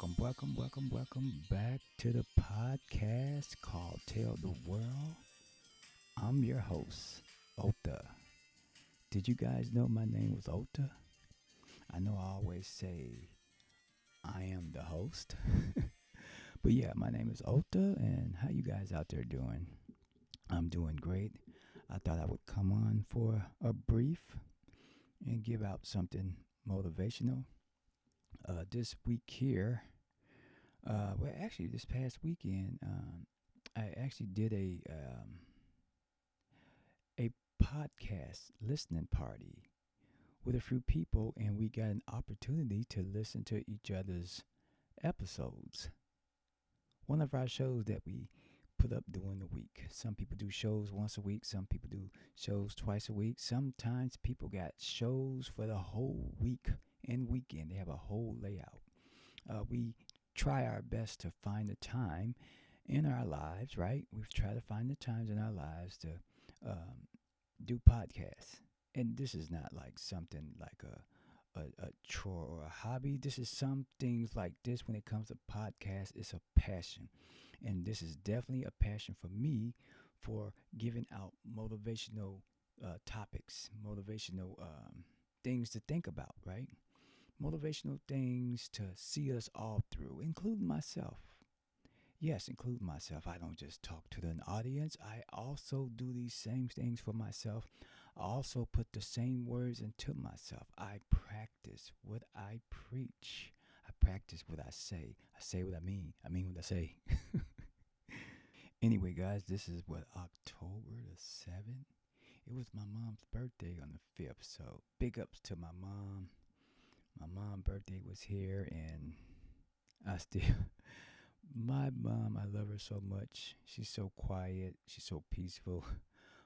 welcome back to the podcast called Tell the World. I'm your host, Otha. Did you guys know my name was Otha? I know I always say I am the host, but yeah, my name is Otha, and how you guys out there doing? I'm doing great. I thought I would come on for a brief and give out something motivational. This week here, actually, this past weekend, I actually did a podcast listening party with a few people, and we got an opportunity to listen to each other's episodes. One of our shows that we put up during the week. Some people do shows once a week. Some people do shows twice a week. Sometimes people got shows for the whole week and weekend. They have a whole layout. We try our best to find the time in our lives, right? We've tried to find the times in our lives to um, do podcasts. And this is not like something like a chore or a hobby. This is some things like this when it comes to podcasts. It's a passion. And this is definitely a passion for me for giving out motivational topics, motivational things to think about, right? Motivational things to see us all through, including myself. Yes, including myself. I don't just talk to an audience. I also do these same things for myself. I also put the same words into myself. I practice what I preach. I practice what I say. I say what I mean. I mean what I say. Anyway, guys, this is what October the 7th. It was my mom's birthday on the 5th. So big ups to my mom. My mom's birthday was here, and I still my mom, I love her so much. She's so quiet. She's so peaceful.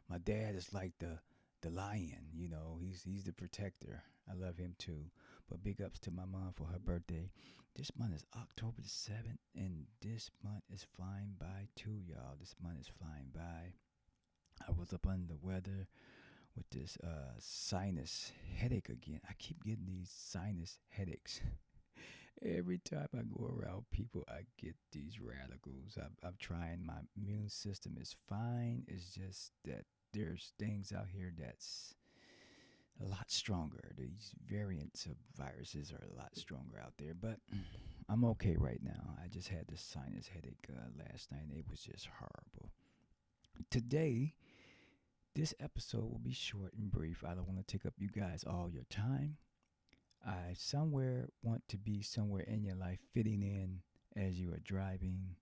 My dad is like the lion, He's the protector. I love him too. But big ups to my mom for her birthday. This month is October the 7th, and this month is flying by too, y'all. This month is flying by. I was up under the weather with this sinus headache again. I keep getting these sinus headaches. Every time I go around people, I get these radicals. I'm trying. My immune system is fine. It's just that there's things out here that's a lot stronger. These variants of viruses are a lot stronger out there, but I'm okay right now. I just had this sinus headache last night, and it was just horrible. Today, this episode will be short and brief. I don't want to take up you guys all your time. I somewhere want to be somewhere in your life fitting in as you are driving,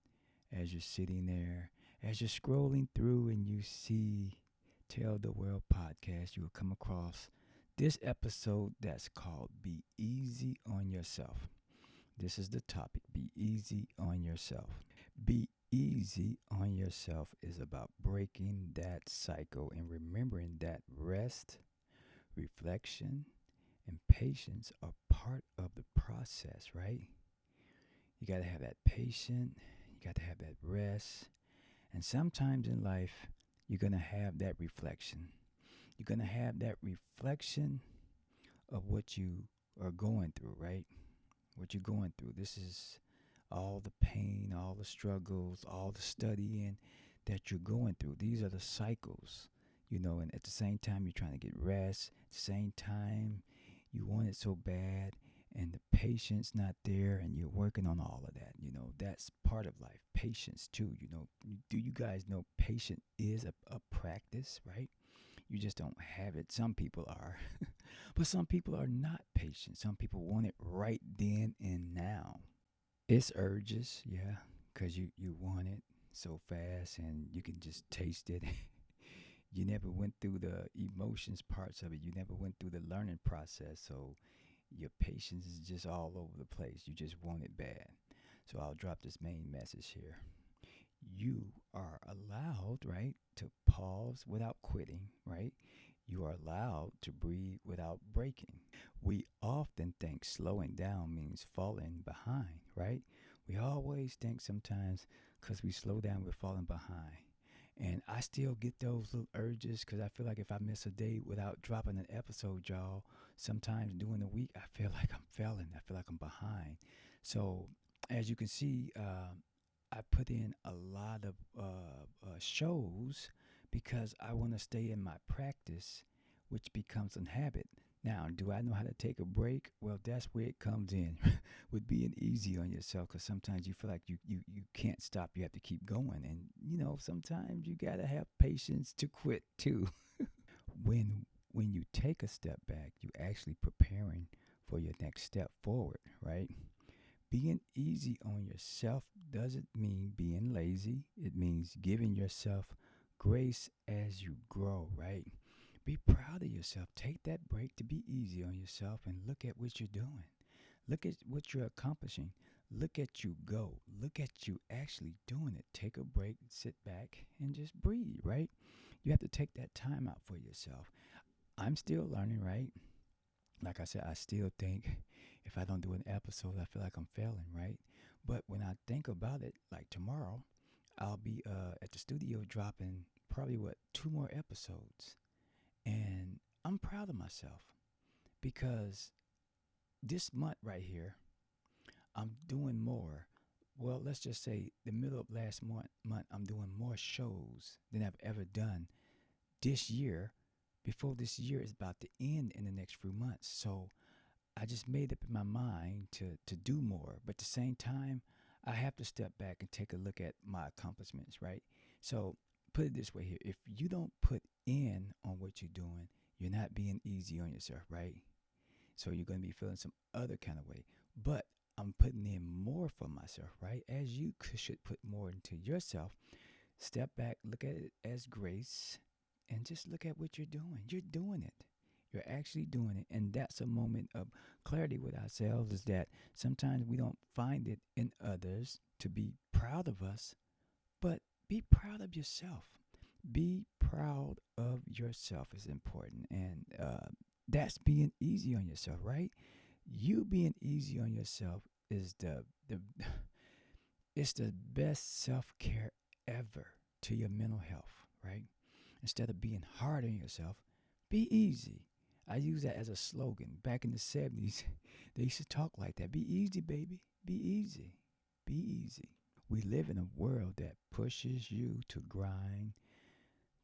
as you're sitting there, as you're scrolling through and you see Tell the World podcast, you will come across this episode that's called Be Easy on Yourself. This is the topic, Be Easy on Yourself. Be easy on yourself is about breaking that cycle and remembering that rest, reflection, and patience are part of the process, right? You got to have that patience, you got to have that rest, and sometimes in life, you're going to have that reflection. You're going to have that reflection of what you are going through, right? What you're going through. This is all the pain, all the struggles, all the studying that you're going through. These are the cycles, and at the same time, you're trying to get rest. At the same time, you want it so bad, and the patience not there, and you're working on all of that. That's part of life. Patience too. Do you guys know patience is a practice, right? You just don't have it. Some people are, but some people are not patient. Some people want it right then and now. It's urges, yeah, because you want it so fast and you can just taste it. You never went through the emotions parts of it. You never went through the learning process. So your patience is just all over the place. You just want it bad. So I'll drop this main message here. You are allowed, right, to pause without quitting, right? You are allowed to breathe without breaking. We often think slowing down means falling behind, right? We always think sometimes because we slow down, we're falling behind. And I still get those little urges because I feel like if I miss a day without dropping an episode, y'all, sometimes during the week, I feel like I'm failing. I feel like I'm behind. So as you can see, I put in a lot of shows because I want to stay in my practice, which becomes a habit. Now, do I know how to take a break? Well, that's where it comes in with being easy on yourself because sometimes you feel like you can't stop. You have to keep going. And, sometimes you got to have patience to quit too. When you take a step back, you actually preparing for your next step forward, right? Being easy on yourself doesn't mean being lazy. It means giving yourself grace as you grow, right? Be proud of yourself. Take that break to be easy on yourself and look at what you're doing. Look at what you're accomplishing. Look at you go. Look at you actually doing it. Take a break, sit back, and just breathe, right? You have to take that time out for yourself. I'm still learning, right? Like I said, I still think if I don't do an episode, I feel like I'm failing, right? But when I think about it, like tomorrow, I'll be at the studio dropping probably two more episodes, and I'm proud of myself because this month right here, I'm doing more. Well, let's just say the middle of last month, I'm doing more shows than I've ever done this year. Before this year is about to end in the next few months, so I just made up in my mind to do more. But at the same time, I have to step back and take a look at my accomplishments, right? So put it this way here. If you don't put in on what you're doing, you're not being easy on yourself, right? So you're going to be feeling some other kind of way. But I'm putting in more for myself, right? As you should put more into yourself. Step back, look at it as grace, and just look at what you're doing. You're doing it. You're actually doing it. And that's a moment of clarity with ourselves is that sometimes we don't find it in others to be proud of us, but be proud of yourself. Be proud of yourself is important. And that's being easy on yourself, right? You being easy on yourself is the it's the best self-care ever to your mental health, right? Instead of being hard on yourself, be easy. I use that as a slogan. Back in the 70s, they used to talk like that. Be easy, baby. Be easy. Be easy. We live in a world that pushes you to grind,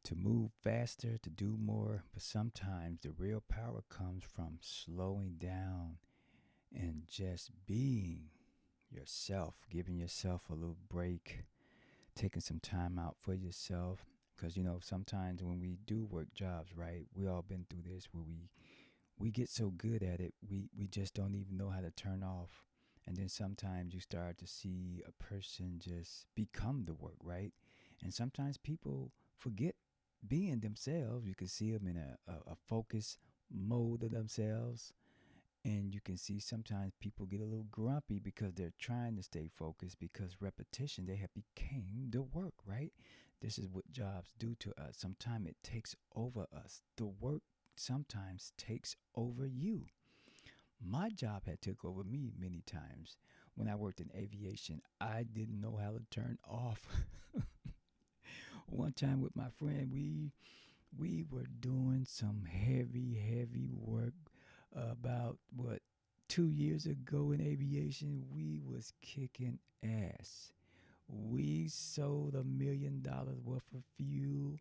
to move faster, to do more, but sometimes the real power comes from slowing down and just being yourself, giving yourself a little break, taking some time out for yourself. Because, sometimes when we do work jobs, right, we all been through this where we get so good at it, we just don't even know how to turn off. And then sometimes you start to see a person just become the work, right? And sometimes people forget being themselves. You can see them in a focus mode of themselves. And you can see sometimes people get a little grumpy because they're trying to stay focused because repetition, they have became the work, right? This is what jobs do to us. Sometimes it takes over us. The work sometimes takes over you. My job had took over me many times. When I worked in aviation, I didn't know how to turn off. One time with my friend, we were doing some heavy work about 2 years ago in aviation. We was kicking ass. We sold $1 million worth of fuel.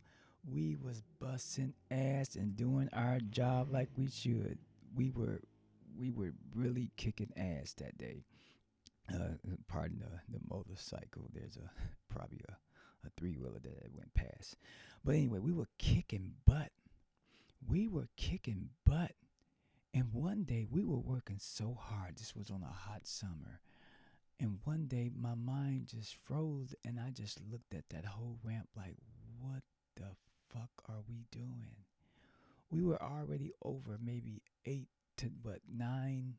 We was busting ass and doing our job like we should. We were really kicking ass that day. Pardon the motorcycle. There's probably a three-wheeler that went past. But anyway, we were kicking butt. We were kicking butt. And one day we were working so hard. This was on a hot summer. And one day my mind just froze and I just looked at that whole ramp like, what the fuck are we doing? We were already over maybe 9.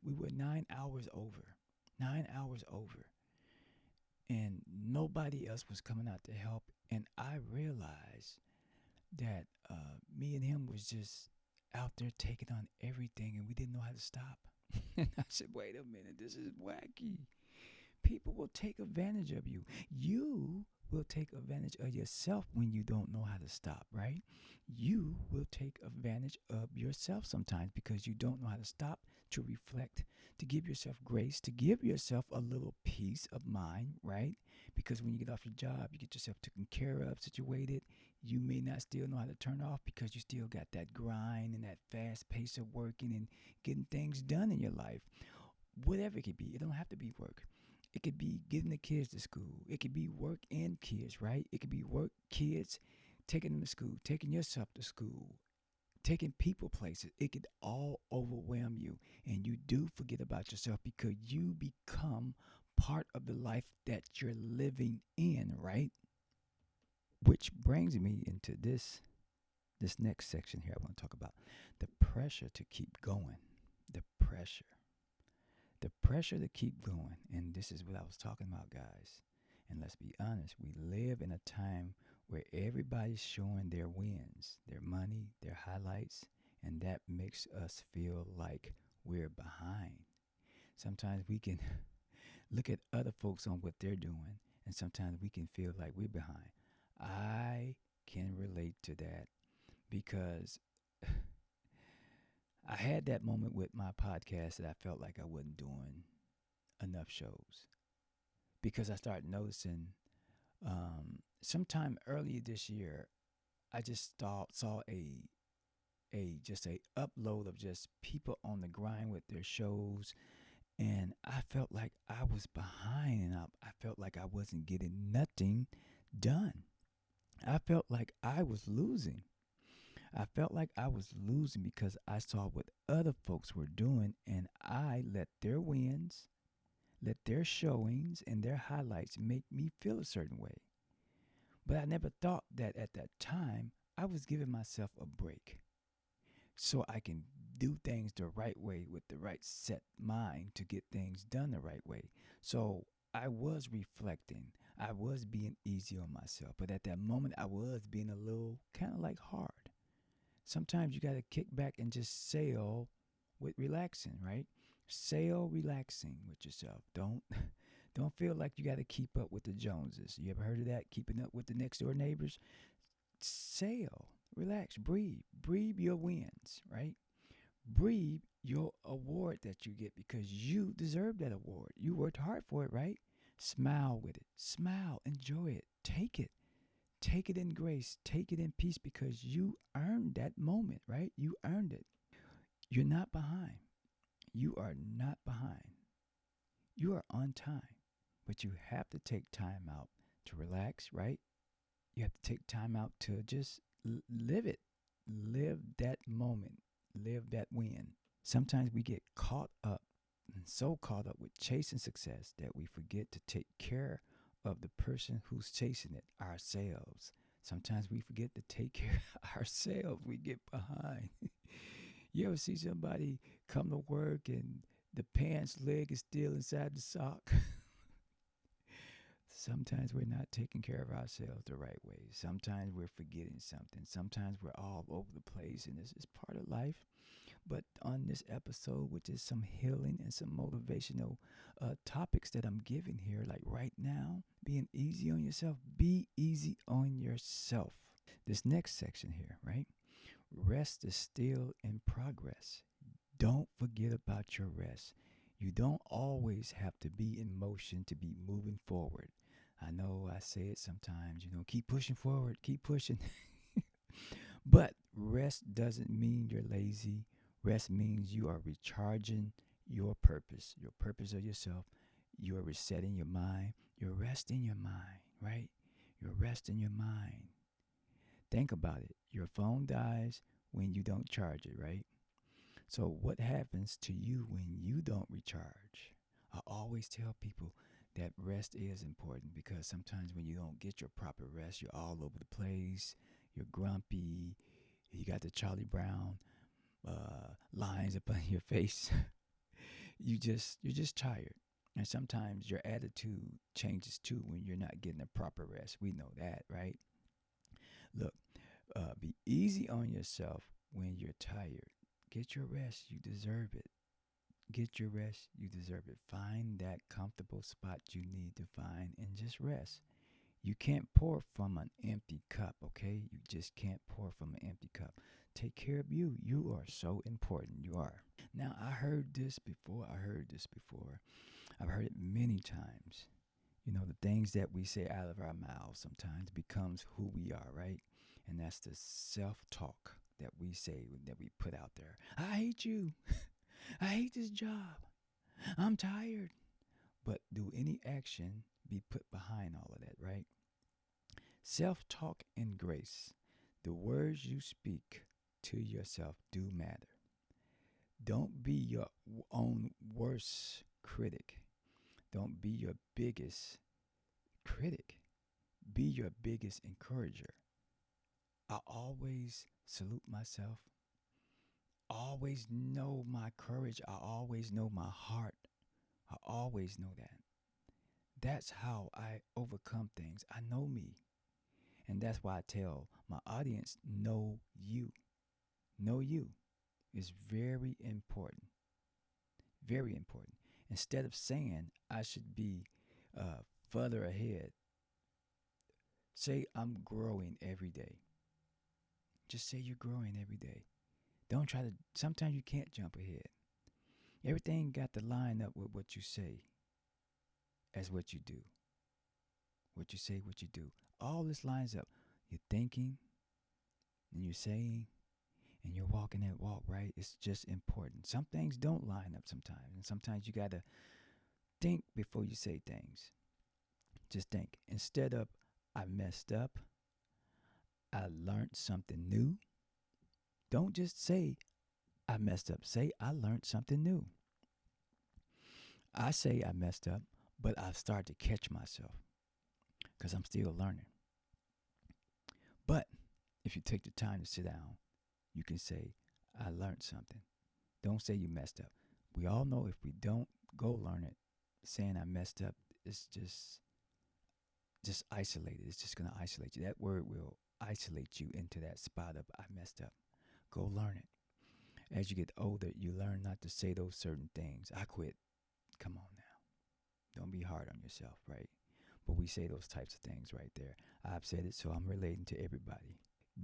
We were 9 hours over. 9 hours over. And nobody else was coming out to help. And I realized that me and him was just out there taking on everything and we didn't know how to stop. And I said, wait a minute, this is wacky. People will take advantage of you. You will take advantage of yourself when you don't know how to stop, right? You will take advantage of yourself sometimes because you don't know how to stop, to reflect, to give yourself grace, to give yourself a little peace of mind, right? Because when you get off your job, you get yourself taken care of, situated. You may not still know how to turn off because you still got that grind and that fast pace of working and getting things done in your life. Whatever it could be, it don't have to be work. It could be getting the kids to school. It could be work and kids, right? It could be work, kids, taking them to school, taking yourself to school, taking people places. It could all overwhelm you. And you do forget about yourself because you become part of the life that you're living in, right? Which brings me into this next section here I want to talk about. The pressure to keep going. The pressure. The pressure to keep going. And this is what I was talking about, guys. And let's be honest, we live in a time where everybody's showing their wins, their money, their highlights, and that makes us feel like we're behind. Sometimes we can look at other folks on what they're doing, and sometimes we can feel like we're behind. I can relate to that because I had that moment with my podcast that I felt like I wasn't doing enough shows because I started noticing sometime earlier this year, I just saw a just a upload of just people on the grind with their shows, and I felt like I was behind, and I felt like I wasn't getting nothing done. I felt like I was losing. I felt like I was losing because I saw what other folks were doing, and I let their wins, let their showings and their highlights make me feel a certain way. But I never thought that at that time I was giving myself a break so I can do things the right way with the right set mind to get things done the right way. So I was reflecting. I was being easy on myself. But at that moment, I was being a little kind of like hard. Sometimes you got to kick back and just sail with relaxing, right? Sail relaxing with yourself. Don't feel like you got to keep up with the Joneses. You ever heard of that? Keeping up with the next door neighbors? Sail, relax, breathe. Breathe your wins, right? Breathe your award that you get because you deserve that award. You worked hard for it, right? Smile with it. Smile, enjoy it. Take it. Take it in grace. Take it in peace because you earned that moment, right? You earned it. You're not behind. You are not behind. You are on time. But you have to take time out to relax, right? You have to take time out to just live it. Live that moment. Live that win. Sometimes we get caught up and so caught up with chasing success that we forget to take care of the person who's chasing it, ourselves. Sometimes we forget to take care of ourselves. We get behind. You ever see somebody come to work and the pants leg is still inside the sock? Sometimes we're not taking care of ourselves the right way. Sometimes we're forgetting something. Sometimes we're all over the place, and this is part of life. But on this episode, which is some healing and some motivational topics that I'm giving here, like right now, being easy on yourself, be easy on yourself. This next section here, right? Rest is still in progress. Don't forget about your rest. You don't always have to be in motion to be moving forward. I know I say it sometimes, keep pushing forward, keep pushing. But rest doesn't mean you're lazy. Rest means you are recharging your purpose of yourself. You are resetting your mind. You're resting your mind, right? You're resting your mind. Think about it. Your phone dies when you don't charge it, right? So what happens to you when you don't recharge? I always tell people that rest is important because sometimes when you don't get your proper rest, you're all over the place. You're grumpy. You got the Charlie Brown lines up on your face. You're just tired. And sometimes your attitude changes too when you're not getting the proper rest. We know that, right? Look, be easy on yourself when you're tired. Get your rest. You deserve it. Get your rest. You deserve it. Find that comfortable spot you need to find and just rest. You can't pour from an empty cup, okay? You just can't pour from an empty cup. Take care of you. You are so important. You are. Now, I heard this before. I heard this before. I've heard it many times. You know, the things that we say out of our mouths sometimes becomes who we are, right? And that's the self-talk that we say, that we put out there. I hate you. I hate this job. I'm tired. But do any action be put behind all of that, right? Self talk and grace. The words you speak to yourself do matter. Don't be your own worst critic. Don't be your biggest critic. Be your biggest encourager. I always salute myself. Always know my courage. I always know my heart. I always know that. That's how I overcome things. I know me. And that's why I tell my audience, know you. Know you is very important. Very important. Instead of saying I should be further ahead, say I'm growing every day. Just say you're growing every day. Don't try to, sometimes you can't jump ahead. Everything got to line up with what you say as what you do. What you say, what you do. All this lines up. You're thinking and you're saying and you're walking that walk, right? It's just important. Some things don't line up sometimes. And sometimes you got to think before you say things. Just think. Instead of, I messed up, I learned something new. Don't just say, I messed up. Say, I learned something new. I say I messed up, but I've started to catch myself because I'm still learning. But if you take the time to sit down, you can say, I learned something. Don't say you messed up. We all know if we don't go learn it, saying I messed up is just isolated. It's just going to isolate you. That word will isolate you into that spot of I messed up. Go learn it. As you get older, you learn not to say those certain things. I quit. Come on now. Don't be hard on yourself, right? But we say those types of things right there. I've said it, so I'm relating to everybody.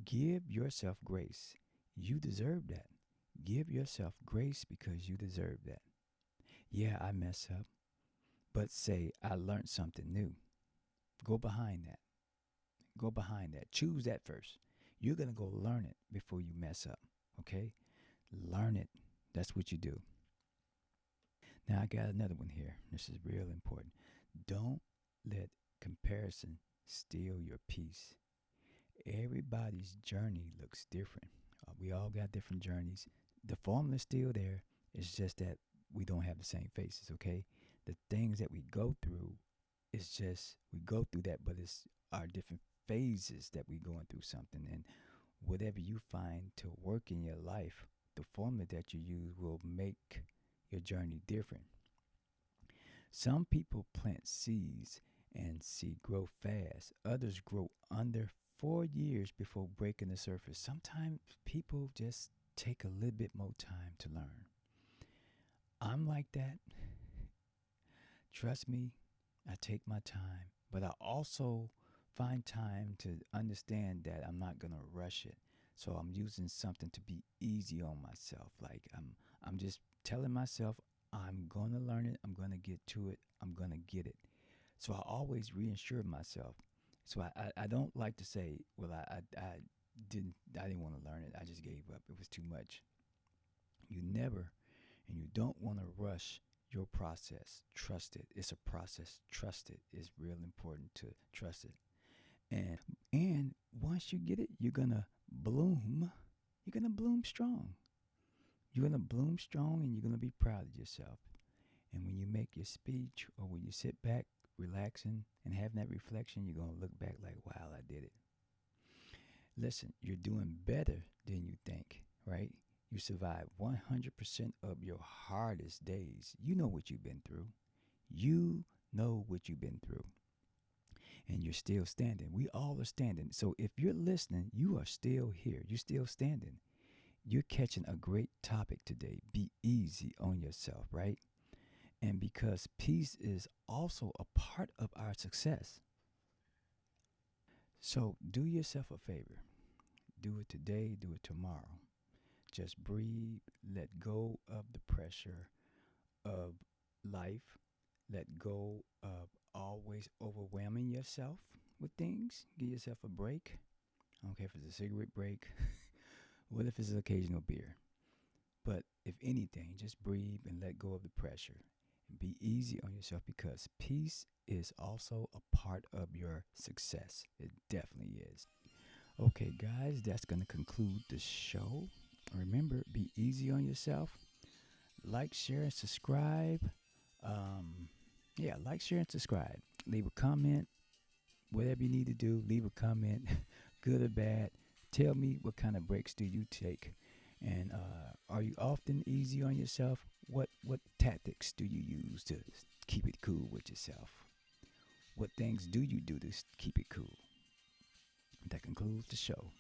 Give yourself grace. You deserve that. Give yourself grace because you deserve that. Yeah, I mess up, but say I learned something new. Go behind that. Go behind that. Choose that first. You're going to go learn it before you mess up, okay? Learn it. That's what you do. Now, I got another one here. This is real important. Don't let comparison steal your peace. Everybody's journey looks different. We all got different journeys. The formula is still there. It's just that we don't have the same faces, okay? The things that we go through, it's just, we go through that, but it's our different phases that we going through something. And whatever you find to work in your life, the formula that you use will make your journey different. Some people plant seeds and see grow fast. Others grow under 4 years before breaking the surface. Sometimes people just take a little bit more time to learn. I'm like that. Trust me, I take my time, but I also find time to understand that I'm not going to rush it. So I'm using something to be easy on myself. Like I'm just telling myself I'm going to learn it, I'm going to get to it, I'm going to get it. So I always reassure myself. So I don't like to say, well, I didn't want to learn it. I just gave up. It was too much. You never, and you don't want to rush your process. Trust it. It's a process. Trust it. It's real important to trust it. And once you get it, you're gonna bloom. You're gonna bloom strong. You're gonna bloom strong, and you're gonna be proud of yourself. And when you make your speech, or when you sit back, relaxing, and having that reflection, you're gonna look back like, wow, I did it. Listen, you're doing better than you think, right? You survived 100% of your hardest days. You know what you've been through. You know what you've been through. And you're still standing. We all are standing. So if you're listening, you are still here. You're still standing. you're catching a great topic today. Be easy on yourself, right? And because peace is also a part of our success. So do yourself a favor. Do it today, do it tomorrow. Just breathe, let go of the pressure of life, let go of always overwhelming yourself with things. Give yourself a break. I don't care if it's a cigarette break. What if it's an occasional beer? But if anything, just breathe and let go of the pressure. And be easy on yourself because peace is also a part of your success. It definitely is. Okay, guys, that's going to conclude the show. Remember, be easy on yourself. Like, share, and subscribe. Um, yeah, like, share, and subscribe. Leave a comment. Whatever you need to do, leave a comment, good or bad. Tell me what kind of breaks do you take, and are you often easy on yourself? What tactics do you use to keep it cool with yourself? What things do you do to keep it cool? That concludes the show.